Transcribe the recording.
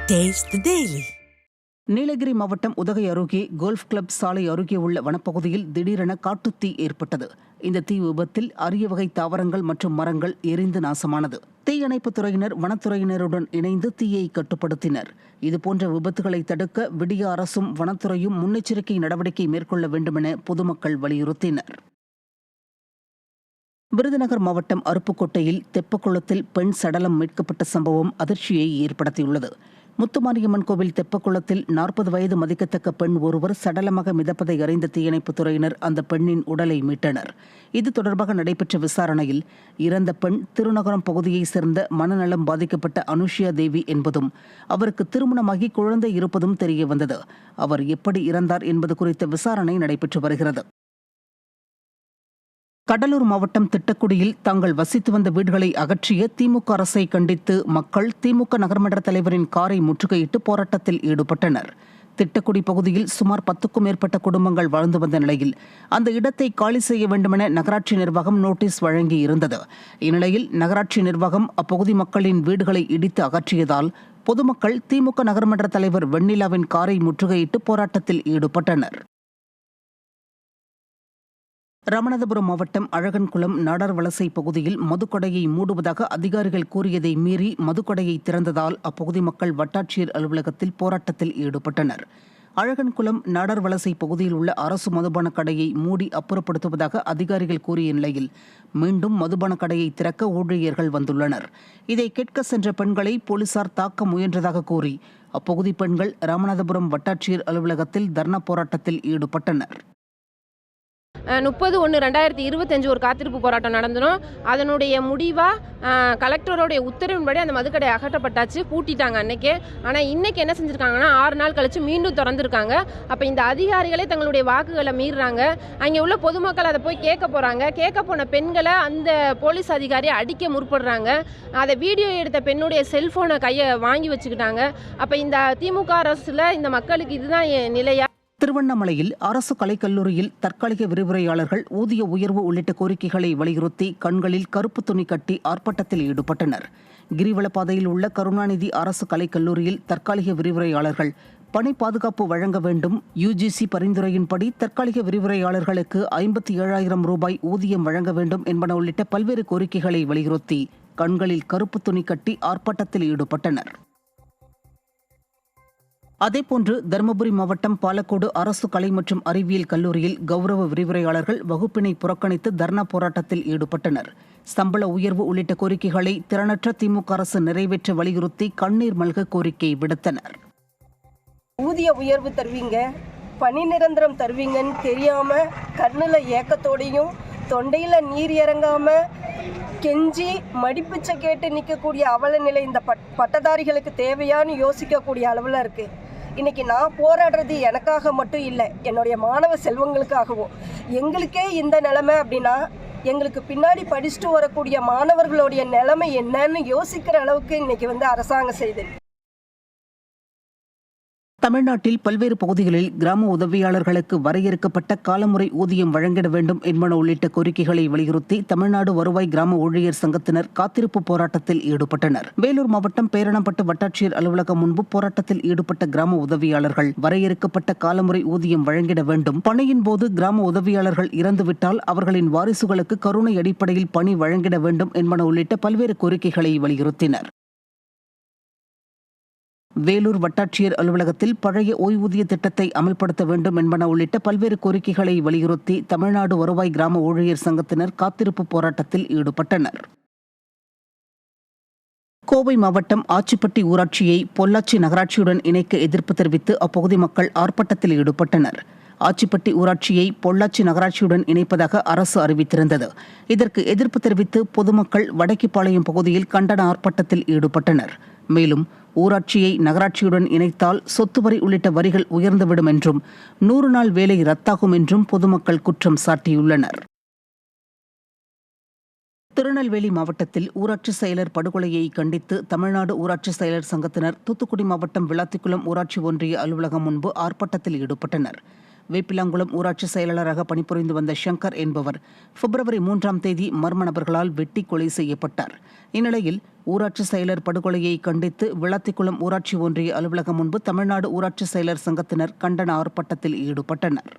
Taste the Daily. Nilgiri மாவட்டம் உதகை அருகே golf club சாலை அருகே உள்ள வனப்பகுதியில் திடீரென காட்டுத்தீ ஏற்பட்டது. இந்த தீ விபத்தில் அரிய வகை தாவரங்கள் மற்றும் மரங்கள் எரிந்து நாசமானது. தீயணைப்புத் துறையினர் வனத்துறையினருடன் இணைந்து தீயை கட்டுப்படுத்தினர். இதுபோன்ற விபத்துகளை தடுக்க விடிய அரசும் வனத்துறையும் முன்னெச்சரிக்கை நடவடிக்கை மேற்கொள்ள வேண்டுமென பொதுமக்கள் வலியுறுத்தினர். விருதுநகர் மாவட்டம் அருப்புக்கோட்டையில் தெப்பக்குளத்தில் பெண் சடலம் மீட்கப்பட்ட சம்பவம் அதிர்ச்சியை ஏற்படுத்தியுள்ளது. முத்துமாரியம்மன் கோவில் தெப்பக்குளத்தில் 40 வயது மதிக்கத்தக்க பெண் ஒருவர் சடலமாக மிதப்பதை அறிந்த தீயணைப்புத் துறையினர் அந்த பெண்ணின் உடலை மீட்டனர். இது தொடர்பாக நடைபெற்ற விசாரணையில் இறந்த பெண் திருநகரம் பகுதியைச் சேர்ந்த மனநலம் பாதிக்கப்பட்ட அனுஷியா தேவி என்பதும் அவருக்கு திருமணமாகி குழந்தை இருப்பதும் தெரியவந்தது. அவர் எப்படி இறந்தார் என்பது குறித்த விசாரணை நடைபெற்று வருகிறது. கடலூர் மாவட்டம் திட்டக்குடியில் தாங்கள் வசித்து வந்த வீடுகளை அகற்றிய திமுக அரசை கண்டித்து மக்கள் திமுக நகர்மன்ற தலைவரின் காரை முற்றுகையிட்டு போராட்டத்தில் ஈடுபட்டனர். திட்டக்குடி பகுதியில் சுமார் 10க்கும் மேற்பட்ட குடும்பங்கள் வாழ்ந்து வந்த நிலையில் அந்த இடத்தை காலி செய்ய வேண்டுமென நகராட்சி நிர்வாகம் நோட்டீஸ் வழங்கி இருந்தது. இந்நிலையில் நகராட்சி நிர்வாகம் அப்பகுதி மக்களின் வீடுகளை இடித்து அகற்றியதால் பொதுமக்கள் திமுக நகர்மன்ற தலைவர் வெண்ணிலாவின் காரை முற்றுகையிட்டு போராட்டத்தில் ஈடுபட்டனர். ராமநாதபுரம் மாவட்டம் அழகன்குளம் நாடார் வலசை பகுதியில் மதுக்கடையை மூடுவதாக அதிகாரிகள் கூறியதை மீறி மதுக்கடையை திறந்ததால் அப்பகுதி மக்கள் வட்டாட்சியர் அலுவலகத்தில் போராட்டத்தில் ஈடுபட்டனர். அழகன்குளம் நாடார் வலசை பகுதியில் உள்ள அரசு மதுபான கடையை மூடி அப்புறப்படுத்துவதாக அதிகாரிகள் கூறிய நிலையில் மீண்டும் மதுபான கடையை திறக்க ஊழியர்கள் வந்துள்ளனர். இதை கேட்க சென்ற பெண்களை போலீசார் தாக்க முயன்றதாக கூறி அப்பகுதி பெண்கள் ராமநாதபுரம் வட்டாட்சியர் அலுவலகத்தில் தர்ணா போராட்டத்தில் ஈடுபட்டனர். 30/1/2025 ஒரு காத்திருப்பு போராட்டம் நடந்தணும். அதனுடைய முடிவாக கலெக்டரோடைய உத்தரவின்படி அந்த மதுக்கடை அகற்றப்பட்டாச்சு, பூட்டிட்டாங்க அன்னைக்கே. ஆனால் இன்னைக்கு என்ன செஞ்சுருக்காங்கன்னா 6 நாள் கழிச்சு மீண்டும் திறந்துருக்காங்க. அப்போ இந்த அதிகாரிகளே தங்களுடைய வாக்குகளை மீறுறாங்க. அங்கே உள்ள பொதுமக்கள் அதை போய் கேட்க போகிறாங்க. கேட்க போன பெண்களை அந்த போலீஸ் அதிகாரி அடிக்க முற்படுறாங்க. அதை வீடியோ எடுத்த பெண்ணுடைய செல்ஃபோனை கையை வாங்கி வச்சுக்கிட்டாங்க. அப்போ இந்த திமுக அரசில் இந்த மக்களுக்கு இதுதான் நிலையா? திருவண்ணாமலையில் அரசு கலைக்கல்லூரியில் தற்காலிக விரிவுரையாளர்கள் ஊதிய உயர்வு உள்ளிட்ட கோரிக்கைகளை வலியுறுத்தி கண்களில் கருப்பு துணி கட்டி ஆர்ப்பாட்டத்தில் ஈடுபட்டனர். கிரிவலப்பாதையில் உள்ள கருணாநிதி அரசு கலைக்கல்லூரியில் தற்காலிக விரிவுரையாளர்கள் பணி பாதுகாப்பு வழங்க வேண்டும், UGC பரிந்துரையின்படி தற்காலிக விரிவுரையாளர்களுக்கு 57,000 ரூபாய் ஊதியம் வழங்க வேண்டும் என்பன உள்ளிட்ட பல்வேறு கோரிக்கைகளை வலியுறுத்தி கண்களில் கருப்பு துணி கட்டி ஆர்ப்பாட்டத்தில் ஈடுபட்டனர். அதேபோன்று தருமபுரி மாவட்டம் பாலக்கோடு அரசு கலை மற்றும் அறிவியல் கல்லூரியில் கௌரவ விரிவுரையாளர்கள் வகுப்பினை புறக்கணித்து தர்ணா போராட்டத்தில் ஈடுபட்டனர். சம்பள உயர்வு உள்ளிட்ட கோரிக்கைகளை திறனற்ற திமுக அரசு நிறைவேற்ற வலியுறுத்தி கண்ணீர் மல்க கோரிக்கை விடுத்தனர். ஊதிய உயர்வு தருவீங்க, பணி நிரந்தரம் தருவீங்கன்னு தெரியாம கண்ணுல ஏக்கத்தோடையும் தொண்டையில நீர் இறங்காம கெஞ்சி மடிப்பிச்சை கேட்டு நிற்கக்கூடிய அவல நிலை இந்த பட்டதாரிகளுக்கு தேவையான்னு யோசிக்கக்கூடிய அளவில் இருக்கு. இன்னைக்கு நான் போராடுறது எனக்காக மட்டும் இல்லை, என்னுடைய மாணவ செல்வங்களுக்காகவும். எங்களுக்கே இந்த நிலைமை அப்படின்னா எங்களுக்கு பின்னாடி படிச்சுட்டு வரக்கூடிய மாணவர்களுடைய நிலைமை என்னன்னு யோசிக்கிற அளவுக்கு இன்னைக்கு அரசாங்கம் செய்யுது. தமிழ்நாட்டில் பல்வேறு பகுதிகளில் கிராம உதவியாளர்களுக்கு வரையறுக்கப்பட்ட காலமுறை ஊதியம் வழங்கிட வேண்டும் என்பன உள்ளிட்ட கோரிக்கைகளை வலியுறுத்தி தமிழ்நாடு வருவாய் கிராம ஊழியர் சங்கத்தினர் காத்திருப்பு போராட்டத்தில் ஈடுபட்டனர். வேலூர் மாவட்டம் பேரணப்பட்டு வட்டாட்சியர் அலுவலகம் முன்பு போராட்டத்தில் ஈடுபட்ட கிராம உதவியாளர்கள் வரையறுக்கப்பட்ட காலமுறை ஊதியம் வழங்கிட வேண்டும், பணியின் போது கிராம உதவியாளர்கள் இறந்துவிட்டால் அவர்களின் வாரிசுகளுக்கு கருணை அடிப்படையில் பணி வழங்கிட வேண்டும் என்பன உள்ளிட்ட பல்வேறு கோரிக்கைகளை வலியுறுத்தினர். வேலூர் வட்டாட்சியர் அலுவலகத்தில் பழைய ஓய்வூதிய திட்டத்தை அமல்படுத்த வேண்டும் என்பன உள்ளிட்ட பல்வேறு கோரிக்கைகளை வலியுறுத்தி தமிழ்நாடு வருவாய் கிராம ஊழியர் சங்கத்தினர் காத்திருப்பு போராட்டத்தில் ஈடுபட்டனர். கோவை மாவட்டம் ஆச்சிப்பட்டி ஊராட்சியை பொள்ளாச்சி நகராட்சியுடன் இணைக்க எதிர்ப்பு தெரிவித்து அப்பகுதி மக்கள் ஆர்ப்பாட்டத்தில் ஈடுபட்டனர். ஆச்சிப்பட்டி ஊராட்சியை பொள்ளாச்சி நகராட்சியுடன் இணைப்பதாக அரசு அறிவித்திருந்தது. இதற்கு எதிர்ப்பு தெரிவித்து பொதுமக்கள் வடக்கிப்பாளையம் பகுதியில் கண்டன ஆர்ப்பாட்டத்தில் ஈடுபட்டனர். மேலும் ஊராட்சியை நகராட்சியுடன் இணைத்தால் சொத்து வரி உள்ளிட்ட வரிகள் உயர்ந்துவிடும் என்றும் 100 நாள் வேலை ரத்தாகும் என்றும் பொதுமக்கள் குற்றம் சாட்டியுள்ளனர். திருநெல்வேலி மாவட்டத்தில் ஊராட்சி செயலர் படுகொலையை கண்டித்து தமிழ்நாடு ஊராட்சி செயலர் சங்கத்தினர் தூத்துக்குடி மாவட்டம் விளாத்திக்குளம் ஊராட்சி ஒன்றிய அலுவலகம் முன்பு ஆர்ப்பாட்டத்தில் ஈடுபட்டனர். வேப்பிலாங்குளம் ஊராட்சி செயலாளராக பணிபுரிந்து வந்த சங்கர் என்பவர் பிப்ரவரி 3ஆம் தேதி மர்ம நபர்களால் வெட்டி கொலை செய்யப்பட்டார். இந்நிலையில் ஊராட்சி செயலர் படுகொலையை கண்டித்து விளாத்திக்குளம் ஊராட்சி ஒன்றிய அலுவலகம் முன்பு தமிழ்நாடு ஊராட்சி செயலர் சங்கத்தினர் கண்டன ஆர்ப்பாட்டத்தில் ஈடுபட்டனர்.